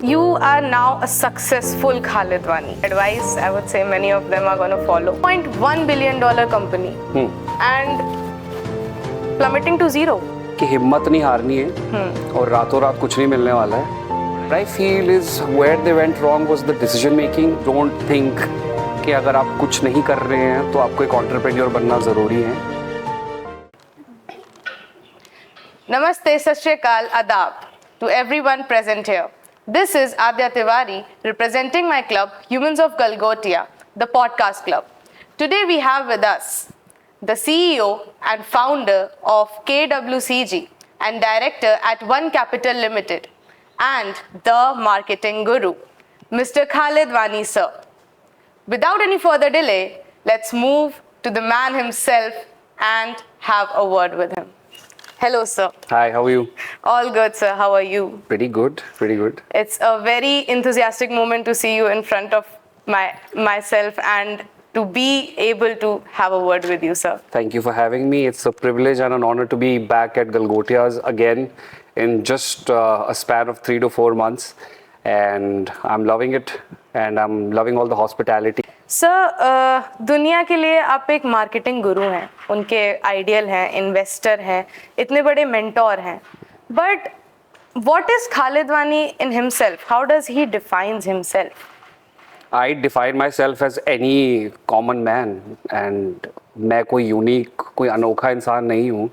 You are now a successful Khalid Wani. Advice, I would say many of them are going to follow. $1 billion company and plummeting to zero. कि हिम्मत नहीं हारनी है और रातों रात कुछ नहीं मिलने वाला है. What I feel is where they went wrong was the decision making. Don't think कि अगर आप कुछ नहीं कर रहे हैं तो आपको एक entrepreneur बनना ज़रूरी है. Namaste, Sat Shri Akal, Adab to everyone present here. This is Adya Tiwari representing my club, Humans of Galgotia, the podcast club. Today we have with us the CEO and founder of KWCG and director at One Capital Limited and the marketing guru, Mr. Khalid Wani sir. Without any further delay, let's move to the man himself and have a word with him. Hello, sir. Hi, how are you? All good, sir. How are you? Pretty good, pretty good. It's a very enthusiastic moment to see you in front of myself and to be able to have a word with you, sir. Thank you for having me. It's a privilege and an honor to be back at Galgotias again in just a span of 3 to 4 months. And I'm loving it and I'm loving all the hospitality. Sir दुनिया के लिए आप एक marketing गुरु हैं, उनके ideal हैं, investor हैं, इतने बड़े मेंटोर हैं. बट व्हाट इज खालिद वानी in himself? How does he defines himself? I define myself as any common man and मैं कोई यूनिक, कोई अनोखा इंसान नहीं हूँ.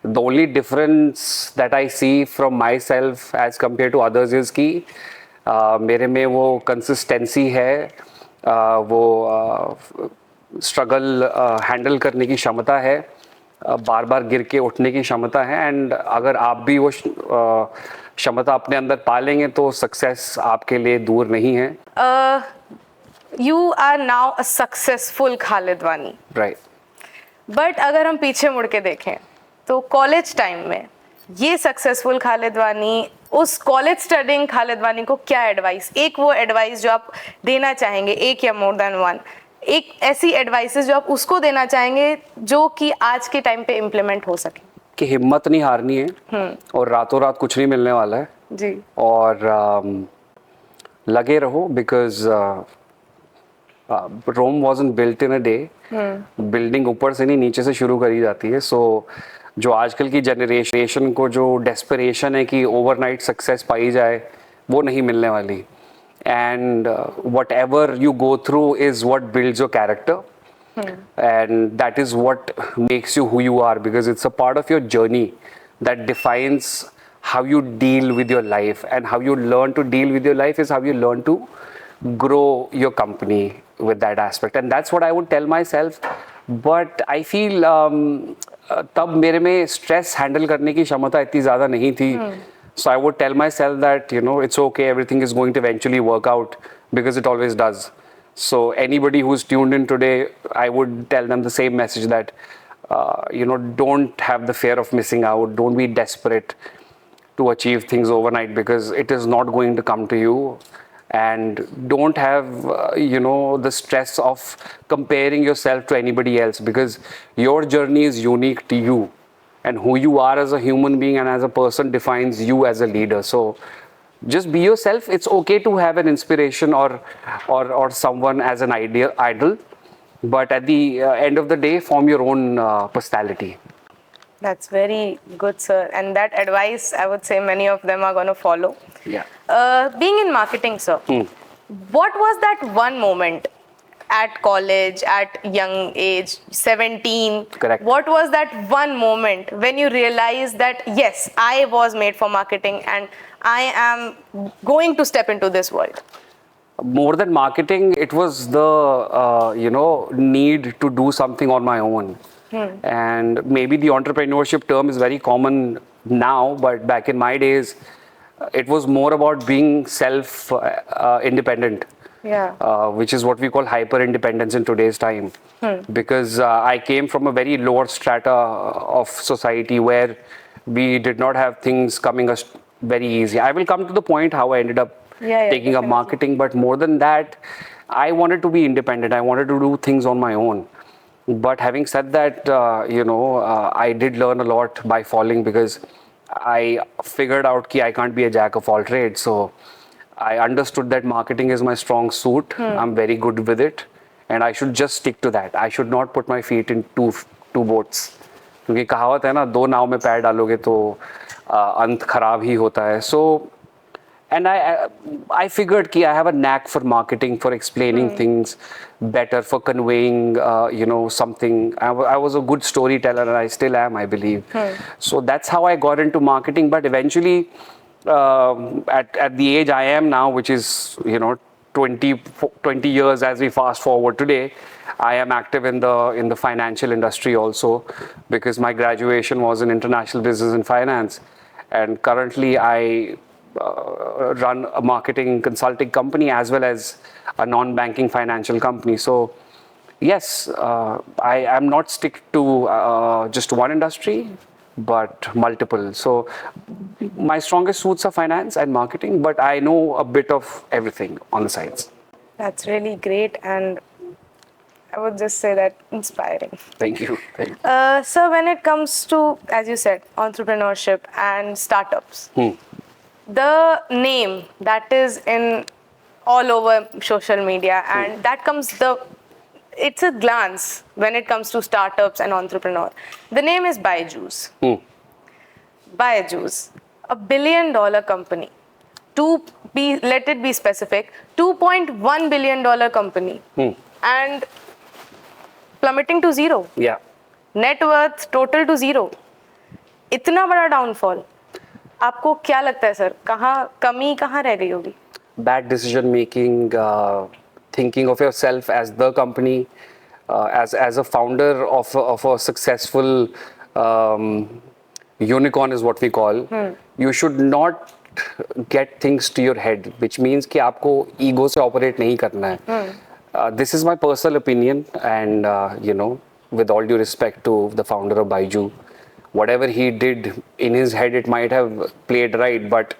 The only difference that I see from myself as compared to others is कि मेरे में वो consistency है, वो स्ट्रगल हैंडल करने की क्षमता है, बार बार गिर के उठने की क्षमता है. एंड अगर आप भी वो क्षमता अपने अंदर पालेंगे तो सक्सेस आपके लिए दूर नहीं है. You are now a successful Khalid Wani, right. But अगर हम पीछे मुड़ के देखें तो कॉलेज टाइम में ये सक्सेसफुल खालिद वानी, उस कॉलेज स्टडिंग खालिद वानी को क्या एडवाइस, एक वो एडवाइस जो आप देना चाहेंगे, एक या मोर देन वन, एक ऐसी एडवाइसेस जो आप उसको देना चाहेंगे जो कि आज के टाइम पे इम्प्लीमेंट हो सके? कि हिम्मत नहीं हारनी है और रातों रात कुछ नहीं मिलने वाला है जी. और लगे रहो because Rome wasn't built in a day. Building ऊपर से नहीं नीचे से शुरू करी जाती है. सो जो आजकल की जनरेशन को जो डेस्परेशन है कि ओवरनाइट सक्सेस पाई जाए, वो नहीं मिलने वाली. And what ever you go through is what builds your character and that is what makes you who you are, because it's a part of your journey that defines how you deal with your life, and how you learn to deal with your life is how you learn to grow your company with that aspect. And that's what I would tell myself. But I feel तब मेरे में stress handle करने की क्षमता इतनी ज़्यादा नहीं थी. So I would tell myself that, you know, it's okay, everything is going to eventually work out, because it always does. So anybody who's tuned in today, I would tell them the same message that, you know, don't have the fear of missing out. Don't be desperate to achieve things overnight, because it is not going to come to you. And don't have, you know, the stress of comparing yourself to anybody else, because your journey is unique to you. And who you are as a human being and as a person defines you as a leader. So just be yourself. It's okay to have an inspiration or someone as an idol, but at the end of the day, form your own personality. That's very good, sir. And that advice, I would say many of them are going to follow. Yeah. Being in marketing, sir, what was that one moment at college, at young age, 17? Correct. What was that one moment when you realized that, yes, I was made for marketing and I am going to step into this world? More than marketing, it was the, you know, need to do something on my own. And maybe the entrepreneurship term is very common now, but back in my days, it was more about being self-independent. Yeah. Which is what we call hyper independence in today's time. Because I came from a very lower strata of society where we did not have things coming us very easy. I will come to the point how I ended up taking up marketing, but more than that, I wanted to be independent. I wanted to do things on my own. But having said that, you know, I did learn a lot by falling, because I figured out that I can't be a jack of all trades. So I understood that marketing is my strong suit. I'm very good with it, and I should just stick to that. I should not put my feet in two boats. क्योंकि कहावत है ना, दो नाव में पैर डालोगे तो अंत खराब ही होता है. So, and I figured कि I have a knack for marketing, for explaining things better, for conveying something. I was a good storyteller, and I still am, I believe. So that's how I got into marketing. But eventually, at the age I am now, which is 20 years as we fast forward today, I am active in the financial industry also, because my graduation was in international business and finance, and currently I run a marketing consulting company as well as a non-banking financial company. So yes, I am not stick to just one industry, but multiple. So my strongest suits are finance and marketing, but I know a bit of everything on the sides. That's really great, and I would just say that inspiring. Thank you. So when it comes to, as you said, entrepreneurship and startups, the name that is in all over social media, and that comes it's a glance when it comes to startups and entrepreneur. The name is Byju's. Byju's, a $1 billion company. Let it be specific, $2.1 billion company, and plummeting to zero. Yeah. Net worth total to zero. इतना बड़ा downfall. आपको क्या लगता है sir, कमी कहाँ रह गई होगी? Bad decision making, thinking of yourself as the company, as a founder of a successful unicorn is what we call. You should not get things to your head, which means कि आपको ego से operate नहीं करना है. This is my personal opinion, and with all due respect to the founder of Byju, whatever he did in his head, it might have played right, but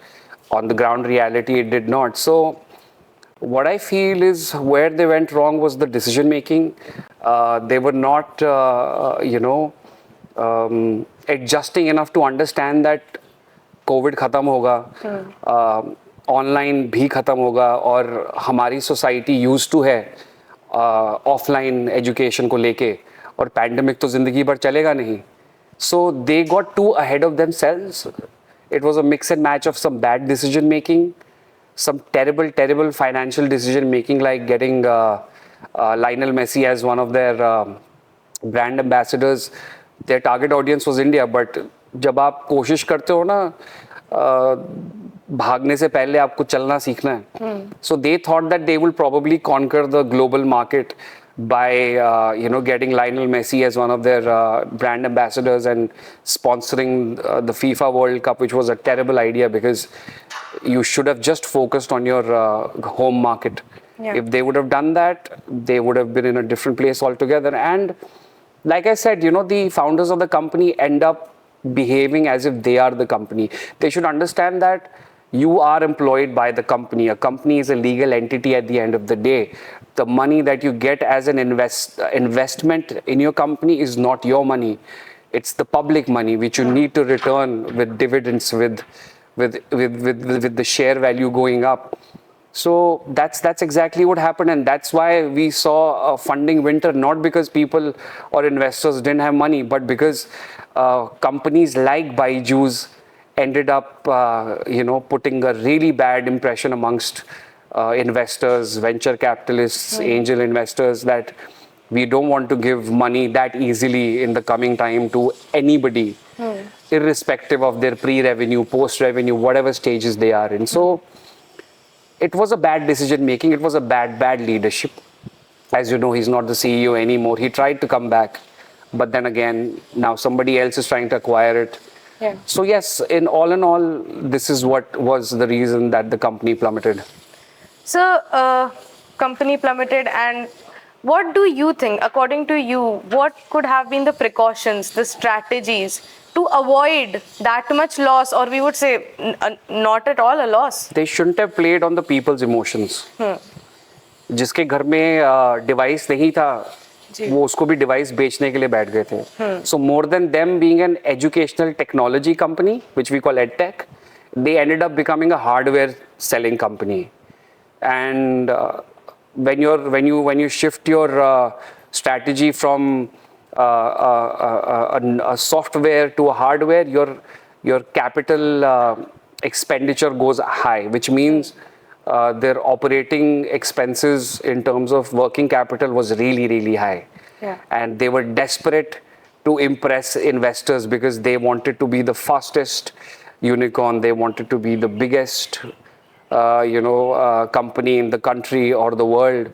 on the ground reality, it did not. So what I feel is where they went wrong was the decision making. They were not, adjusting enough to understand that COVID खत्म होगा, online भी खत्म होगा, और हमारी society use to है offline education को लेके, और पैंडेमिक तो जिंदगी भर चलेगा नहीं. So they got too ahead of themselves. It was a mix and match of some bad decision making, some terrible financial decision making, like getting Lionel Messi as one of their brand ambassadors. Their target audience was India, but जब आप कोशिश करते हो ना, भागने से पहले आपको चलना सीखना है. So they thought that they will probably conquer the global market by getting Lionel Messi as one of their brand ambassadors and sponsoring the FIFA World Cup, which was a terrible idea, because you should have just focused on your home market. Yeah. If they would have done that, they would have been in a different place altogether. And like I said, the founders of the company end up behaving as if they are the company. They should understand that you are employed by the company. A company is a legal entity at the end of the day. The money that you get as an investment in your company is not your money. It's the public money, which you need to return with dividends, with the share value going up. So that's exactly what happened, and that's why we saw a funding winter, not because people or investors didn't have money, but because companies like Byju's ended up putting a really bad impression amongst investors, venture capitalists, angel investors, that we don't want to give money that easily in the coming time to anybody, irrespective of their pre-revenue, post-revenue, whatever stages they are in. So it was a bad decision making. It was a bad leadership. As you know, he's not the CEO anymore. He tried to come back, but then again, now somebody else is trying to acquire it. Yeah. So yes, in all, this is what was the reason that the company plummeted. So, company plummeted, and what do you think, according to you, what could have been the precautions, the strategies to avoid that much loss, or we would say not at all a loss? They shouldn't have played on the people's emotions. जिसके घर में device नहीं था, वो उसको भी device बेचने के लिए बैठ गए थे. So more than them being an educational technology company, which we call EdTech, they ended up becoming a hardware selling company. And when you shift your strategy from a software to a hardware, your capital expenditure goes high, which means their operating expenses in terms of working capital was really high. Yeah. And they were desperate to impress investors because they wanted to be the fastest unicorn, they wanted to be the biggest company in the country or the world.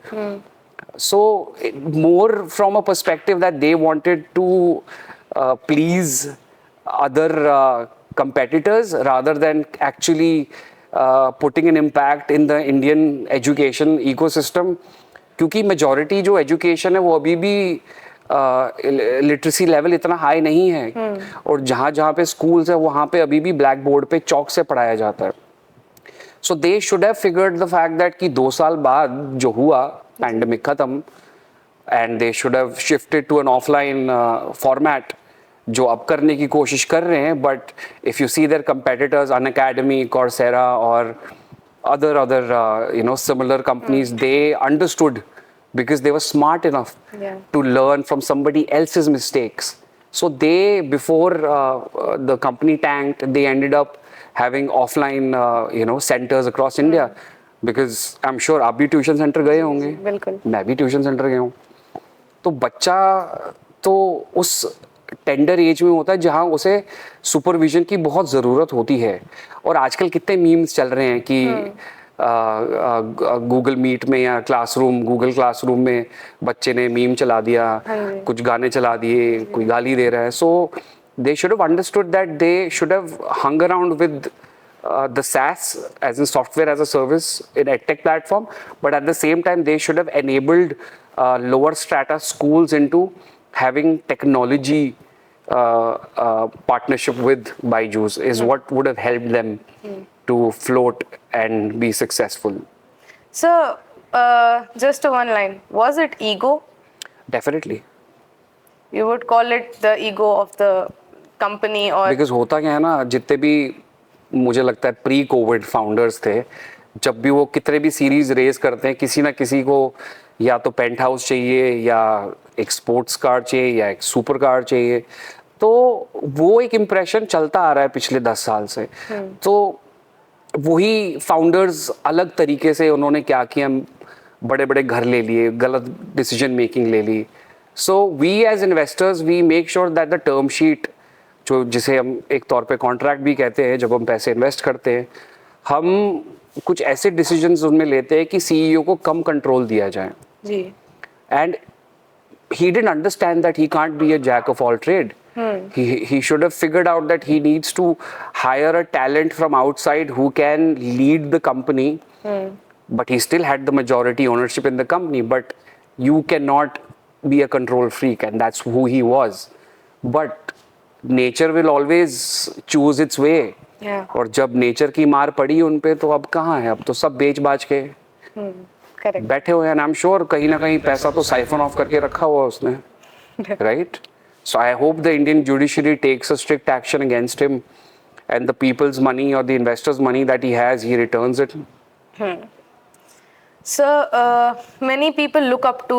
So more from a perspective that they wanted to please other competitors rather than actually putting an impact in the Indian education ecosystem. क्योंकि majority जो education है वो अभी भी literacy level इतना high नहीं है, और जहाँ जहाँ पे स्कूल्स है वहाँ पे अभी भी ब्लैक बोर्ड पे चौक से पढ़ाया जाता है. So they should have figured the fact that कि 2 साल बाद जो हुआ पैंडेमिक खत्म, and they should have shifted to an offline format जो अब करने की कोशिश कर रहे हैं. But if you see their competitors Unacademy, Coursera और other similar companies, they understood because they were smart enough to learn from somebody else's mistakes. So they, before the company tanked, they ended up having offline centers across India. Because I'm sure आप भी tuition centre गए होंगे. बिल्कुल. मैं भी tuition centre गया हूँ. तो बच्चा तो उस टेंडर एज में होता है जहाँ उसे सुपरविजन की बहुत ज़रूरत होती है. और आजकल कितने मीम्स चल रहे हैं कि गूगल मीट में या गूगल क्लासरूम में बच्चे ने मीम चला दिया, कुछ गाने चला दिए, कोई गाली दे रहा है. So they should have understood that they should have hung around with the SaaS, as in software as a service in EdTech platform, but at the same time they should have enabled lower strata schools into having technology partnership with Byju's is what would have helped them to float and be successful. So, just one line. Was it ego? Definitely. You would call it the ego of the company, or because होता क्या है ना, जितने भी मुझे लगता है pre Covid founders थे, जब भी वो कितने भी सीरीज रेज करते हैं, किसी ना किसी को या तो पेंट हाउस चाहिए या एक स्पोर्ट्स कार चाहिए या एक सुपर कार चाहिए. तो वो एक इम्प्रेशन चलता आ रहा है पिछले 10 साल से. तो वही फाउंडर्स अलग तरीके से उन्होंने क्या किया, बड़े बड़े घर ले लिए, गलत डिसीजन मेकिंग ले ली. So we as investors we make sure that the term sheet, जो जिसे हम एक तौर पे कॉन्ट्रैक्ट भी कहते हैं, जब हम पैसे इन्वेस्ट करते हैं, हम कुछ ऐसे डिसीजंस उनमें लेते हैं कि सीईओ को कम कंट्रोल दिया जाए. जी. And he didn't understand that he can't be a jack of all trade. He should have figured out that he needs to hire a talent from outside who can lead the company, but he still had the majority ownership in the company. But you cannot be a control freak, and that's who he was. But nature will always choose its way. और जब nature की मार पड़ी उन पे, तो अब कहाँ है, अब तो सब बेच बाज के बैठे हुए हैं. आई एम श्योर कहीं ना कहीं पैसा तो साइफन ऑफ करके रखा हुआ उसने, right. So I hope the Indian judiciary takes a strict action against him, and the people's money और the investors money that he has, he returns it. So, many people look up to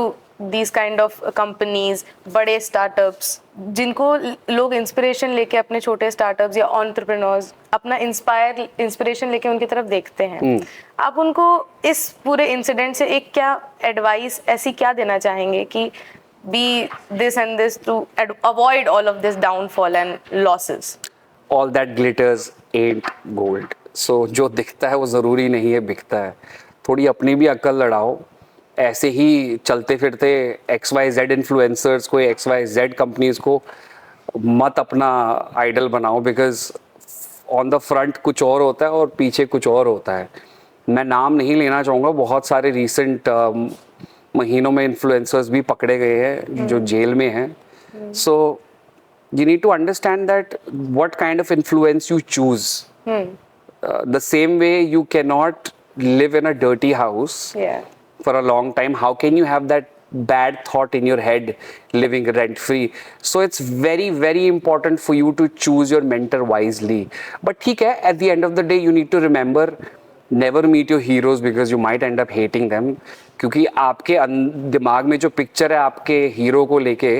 these kind of companies, बड़े startups, जिनको लोग inspiration लेके अपने छोटे startups या entrepreneurs अपना inspiration लेके उनकी तरफ देखते हैं. आप उनको इस पूरे इंसिडेंट से एक क्या एडवाइस ऐसी क्या देना चाहेंगे कि be this and this to avoid all of this downfall and losses? All that glitters ain't gold. So जो दिखता है वो ज़रूरी नहीं है बिकता है. थोड़ी अपनी भी अक्ल लड़ाओ. ऐसे ही चलते फिरते XYZ इन्फ्लुएंसर्स को, XYZ कंपनीज को मत अपना आइडल बनाओ, बिकॉज ऑन द फ्रंट कुछ और होता है और पीछे कुछ और होता है. मैं नाम नहीं लेना चाहूँगा, बहुत सारे रिसेंट महीनों में इन्फ्लुएंसर्स भी पकड़े गए हैं जो जेल में हैं. सो you need to understand that what kind of influence you choose. The same way you cannot live in a dirty house for a long time. How can you have that bad thought in your head living rent free. So it's very very important for you to choose your mentor wisely. But ठीक है, at the end of the day you need to remember, never meet your heroes because you might end up hating them. क्योंकि आपके दिमाग में जो picture है आपके hero को लेके,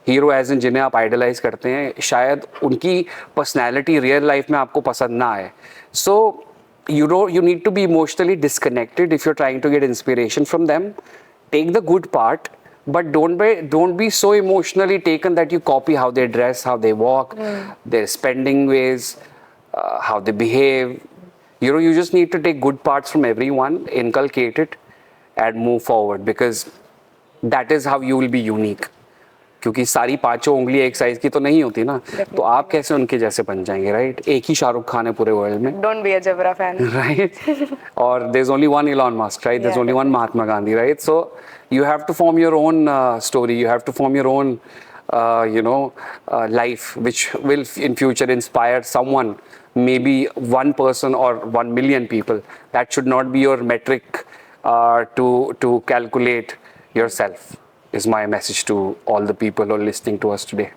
हीरो एज इन जिन्हें आप आइडलाइज करते हैं, शायद उनकी पर्सनैलिटी रियल लाइफ में आपको पसंद ना आए. सो you need to be emotionally disconnected if you're trying to get inspiration from them. Take the good part, but don't be so emotionally taken that you copy how they dress, how they walk, their spending ways, how they behave. You just need to take good parts from everyone, inculcate it, and move forward, because that is how you will be unique. क्योंकि सारी पांचों उंगली एक size की तो नहीं होती ना. तो आप कैसे उनके जैसे बन जाएंगे, राइट? एक ही शाहरुख खान है पूरे वर्ल्ड में. Don't be a Jabra fan. Right? Or there's only one Elon Musk, right? There's only one Mahatma Gandhi, right? So you have to form your own story. You have to form your own, life, which will in future inspire someone, maybe one person or 1 million people. That should not be your metric to calculate yourself. Is my message to all the people who are listening to us today.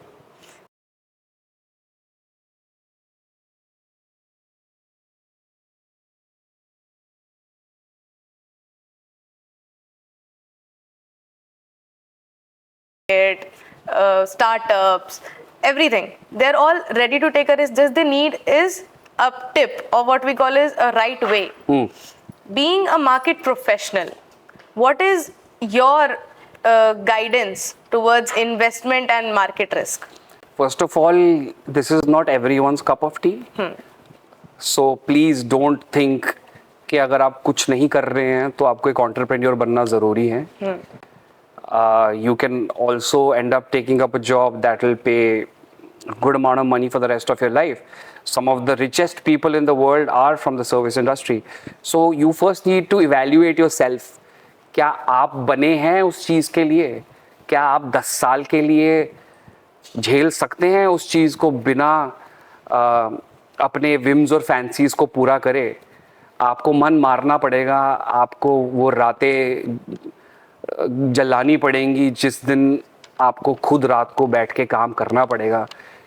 Startups, everything. They're all ready to take a risk. Just they need is a tip, or what we call is a right way. Being a market professional, what is your guidance towards investment and market risk? First of all, this is not everyone's cup of tea. So please don't think कि अगर आप कुछ नहीं कर रहे हैं तो आपको एक entrepreneur बनना ज़रूरी है. You can also end up taking up a job that will pay a good amount of money for the rest of your life. Some of the richest people in the world are from the service industry. So you first need to evaluate yourself. क्या आप बने हैं उस चीज़ के लिए? क्या आप 10 साल के लिए झेल सकते हैं उस चीज़ को बिना अपने विम्स और फैंसीज़ को पूरा करे? आपको मन मारना पड़ेगा, आपको वो रातें जलानी पड़ेंगी जिस दिन आपको खुद रात को बैठ के काम करना पड़ेगा.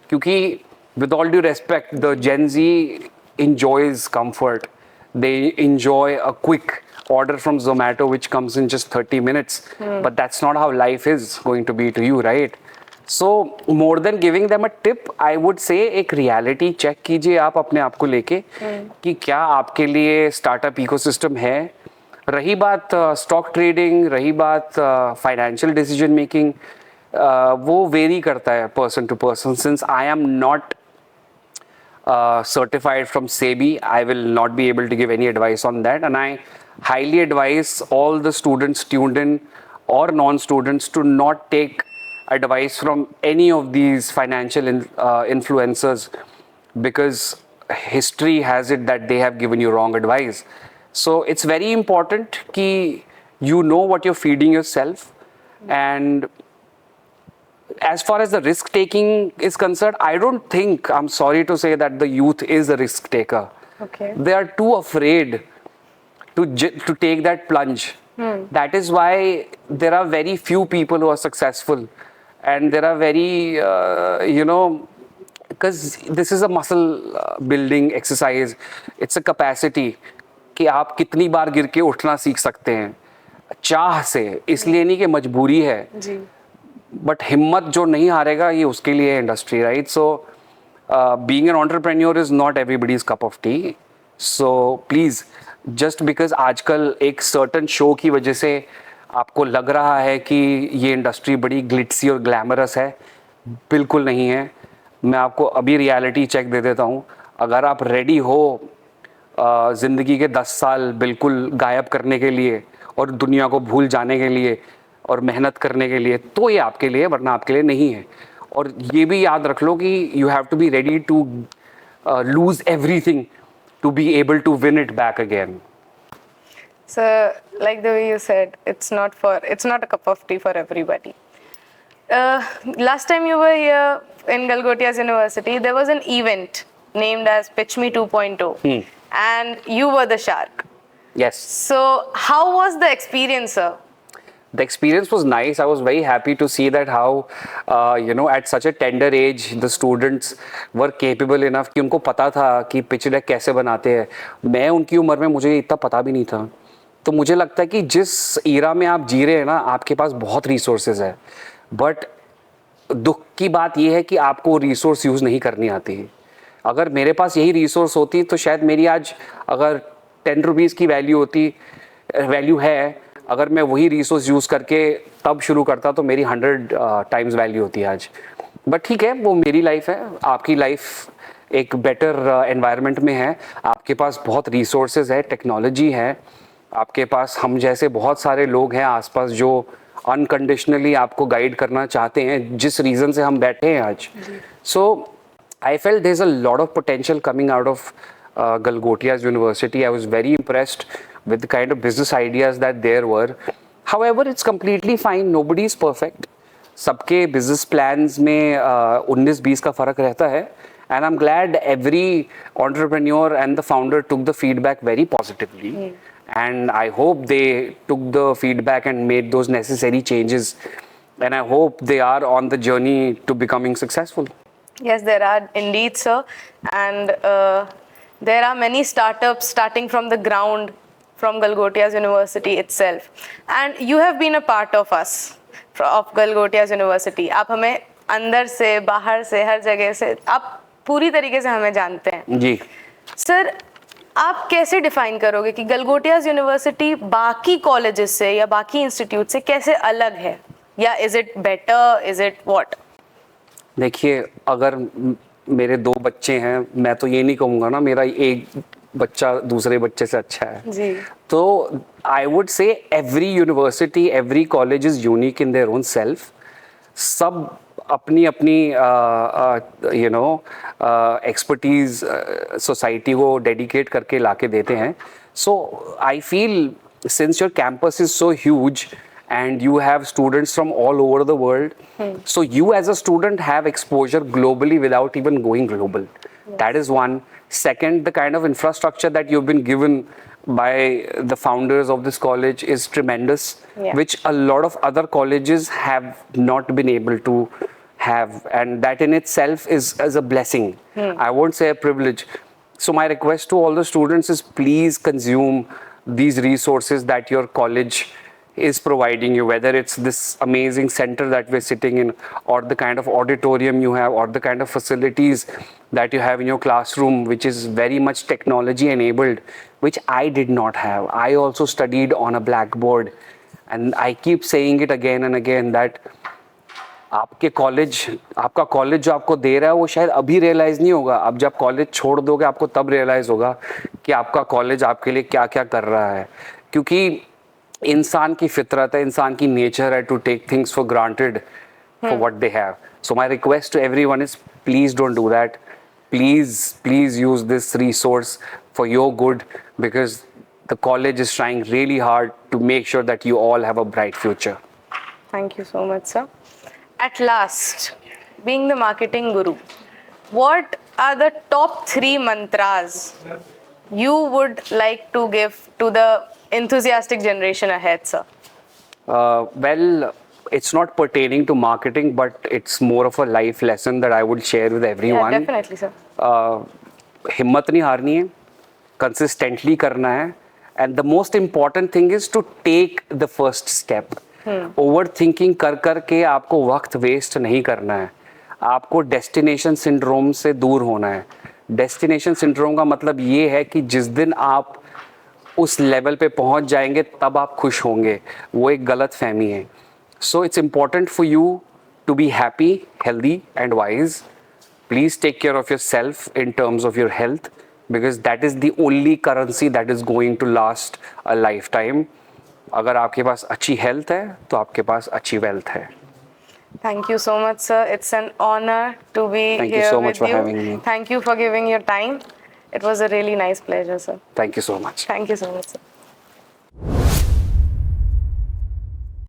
क्योंकि with all due respect, the Gen Z enjoys comfort. They enjoy a quick order from Zomato which comes in just 30 minutes. But that's not how life is going to be to you, right? So more than giving them a tip, I would say एक reality check कीजिए आप अपने आप को लेके कि क्या आपके लिए startup ecosystem है. रही बात स्टॉक ट्रेडिंग, रही बात फाइनेंशियल डिसीजन मेकिंग, वो वेरी करता है person to person. Since I am not certified from SEBI, I will not be able to give any advice on that, and I highly advise all the students tuned in or non-students to not take advice from any of these financial influencers, because history has it that they have given you wrong advice. So it's very important कि you know what you're feeding yourself. And as far as the risk taking is concerned, I don't think, I'm sorry to say, that the youth is a risk taker. Okay. They are too afraid to take that plunge. That is why there are very few people who are successful, and there are very because this is a muscle building exercise. It's a capacity कि आप कितनी बार गिर के उठना सीख सकते हैं चाह से, इसलिए नहीं कि मजबूरी है जी. बट हिम्मत जो नहीं हारेगा ये उसके लिए industry, right? So being an entrepreneur is not everybody's cup of T. So please, just because आजकल एक सर्टन शो की वजह से आपको लग रहा है कि ये इंडस्ट्री बड़ी ग्लिट्सी और ग्लैमरस है, बिल्कुल नहीं है. मैं आपको अभी रियलिटी चेक दे देता हूँ. अगर आप रेडी हो ज़िंदगी के 10 साल बिल्कुल गायब करने के लिए और दुनिया को भूल जाने के लिए और मेहनत करने के लिए, तो ये आपके लिए, वरना आपके लिए नहीं है. और ये भी याद रख लो कि you have to be ready to lose everything to be able to win it back again. So, like the way you said, it's not a cup of tea for everybody. Last time you were here in Galgotia's University, there was an event named as Pitch Me 2.0, and you were the shark. Yes. So, how was the experience, sir? the experience was nice. I was very happy to see that how at such a tender age the students were capable enough कि उनको पता था कि pitch deck कैसे बनाते हैं. मैं उनकी उम्र में मुझे इतना पता भी नहीं था. तो मुझे लगता है कि जिस ईरा में आप जी रहे हैं ना, आपके पास बहुत रिसोर्सेज है, बट दुख की बात यह है कि आपको रिसोर्स यूज़ नहीं करनी आती. अगर मेरे पास यही रिसोर्स होती तो शायद मेरी आज अगर 10 रुपीज़ की वैल्यू है, अगर मैं वही रिसोर्स यूज़ करके तब शुरू करता तो मेरी 100 टाइम्स वैल्यू होती है आज. बट ठीक है, वो मेरी लाइफ है. आपकी लाइफ एक बेटर एनवायरनमेंट में है. आपके पास बहुत रिसोर्सेज है, टेक्नोलॉजी है, आपके पास हम जैसे बहुत सारे लोग हैं आसपास जो अनकंडीशनली आपको गाइड करना चाहते हैं, जिस रीज़न से हम बैठे हैं आज. सो I felt there's a lot of potential coming out of Galgotia's University. I was very impressed with the kind of business ideas that there were. However, it's completely fine. Nobody is perfect. सबके business plans में 19-20 का फ़र्क रहता है. And I'm glad every entrepreneur and the founder took the feedback very positively. And I hope they took the feedback and made those necessary changes. And I hope they are on the journey to becoming successful. Yes, there are indeed, sir. And there are many startups starting from the ground from Galgotia's University itself. And you have been a part of us, of Galgotia's University. आप हमें अंदर से, बाहर से, हर जगह से, आप पूरी तरीके से हमें जानते हैं. जी. सर, आप कैसे डिफाइन करोगे कि गलगोटियाज यूनिवर्सिटी बाकी कॉलेजेस से या बाकी इंस्टीट्यूट से कैसे अलग है, या is it better, is it what? देखिए, अगर मेरे 2 बच्चे हैं, मैं तो ये नहीं कहूँगा ना मेरा एक बच्चा दूसरे बच्चे से अच्छा है जी. तो I would say every university, every college is unique in their own self. सब अपनी अपनी एक्सपर्टीज सोसाइटी को डेडिकेट करके लाके देते हैं. So I feel since your campus is so huge and you have students from all over the world, so you as a student have exposure globally without even going global. Yes. That is one. Second, the kind of infrastructure that you've been given by the founders of this college is tremendous, which a lot of other colleges have not been able to have, and that in itself is a blessing. I won't say a privilege. So my request to all the students is please consume these resources that your college is providing you, whether it's this amazing center that we're sitting in, or the kind of auditorium you have, or the kind of facilities that you have in your classroom, which is very much technology enabled, which I did not have. I also studied on a blackboard, and I keep saying it again and again that आपका college जो आपको दे रहा है वो शायद अभी realise नहीं होगा. अब जब कॉलेज छोड़ दोगे आपको तब रियलाइज होगा कि आपका कॉलेज आपके लिए क्या क्या कर रहा है. क्योंकि इंसान की फितरत है, इंसान की नेचर है to take things for granted for what they have. So my request to everyone is please don't do that. Please use this resource for your good, because the college is trying really hard to make sure that you all have a bright future. Thank you so much, sir. At last, being the marketing guru, what are the top 3 mantras you would like to give to the enthusiastic generation ahead, sir? Well, it's not pertaining to marketing, but it's more of a life lesson that I would share with everyone. Yeah, definitely, sir. हिम्मत नहीं हारनी है, consistently करना है, and the most important thing is to take the first step. Over thinking कर के आपको वक्त waste नहीं करना है. आपको डेस्टिनेशन सिंड्रोम से दूर होना है. डेस्टिनेशन सिंड्रोम का मतलब ये है कि जिस दिन आप उस लेवल पे पहुंच जाएंगे तब आप खुश होंगे, वो एक गलत फहमी है. So it's important for you to be happy, healthy and wise. Please take care of yourself in terms of your health, because that is the only currency that is going to last a lifetime. अगर आपके पास अच्छी health है तो आपके पास अच्छी wealth है. Thank you so much, sir. It's an honor to be here with you. Thank you so much for having me. Thank you for giving your time. It was a really nice pleasure, sir. Thank you so much. Thank you so much, sir.